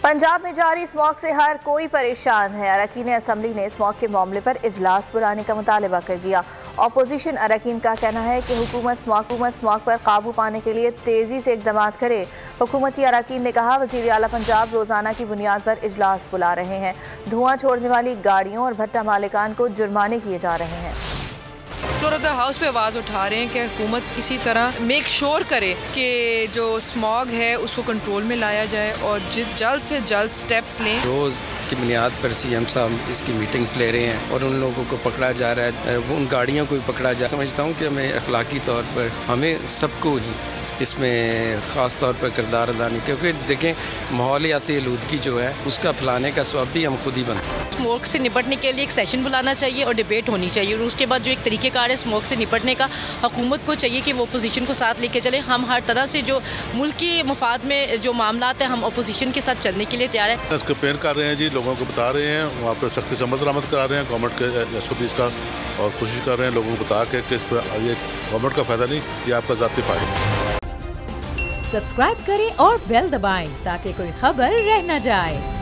पंजाब में जारी स्मॉग से हर कोई परेशान है। अरकान असम्बली ने स्मॉग के मामले पर इजलास बुलाने का मुतालबा कर दिया। अपोजिशन अरकान का कहना है कि हुकूमत स्मॉग पर काबू पाने के लिए तेजी से इकदाम करे। हुकूमती अरकान ने कहा, वज़ीर आला पंजाब रोजाना की बुनियाद पर इजलास बुला रहे हैं। धुआं छोड़ने वाली गाड़ियों और भट्टा मालिकान को जुर्माने किए जा रहे हैं। फ्लोर ऑफ द हाउस पे आवाज़ उठा रहे हैं कि हुकूमत किसी तरह मेक श्योर करे कि जो स्मॉग है उसको कंट्रोल में लाया जाए और जल्द से जल्द स्टेप्स लें। रोज़ की बुनियाद पर सीएम साहब इसकी मीटिंग्स ले रहे हैं और उन लोगों को पकड़ा जा रहा है, वो उन गाड़ियों को भी पकड़ा जा। समझता हूँ कि हमें अखलाकी तौर पर हमें सबको ही इसमें ख़ास तौर पर किरदार अदा नहीं, क्योंकि देखें माहौलियाती आलूदगी जो है उसका फैलाने का सबब भी हम खुद ही बनते हैं। स्मोक से निपटने के लिए एक सेशन बुलाना चाहिए और डिबेट होनी चाहिए और उसके बाद जो एक तरीक़ेकार है स्मोक से निपटने का, हुकूमत को चाहिए कि वो अपोजिशन को साथ लेके चले। हम हर तरह से जो मुल्क की मफाद में जो मामला है हम अपोजिशन के साथ चलने के लिए तैयार हैं। कैंपेन कर रहे हैं जी, लोगों को बता रहे हैं, वहाँ पर सख्ती से अमल दरामद करा रहे हैं गवर्नमेंट के SOPs का, और कोशिश कर रहे हैं लोगों को बता के कि इस पर ये गवर्नमेंट का फ़ायदा नहीं, ये आपका ज़ाती फ़ायदा। सब्सक्राइब करें और बेल दबाएं ताकि कोई खबर रह न जाए।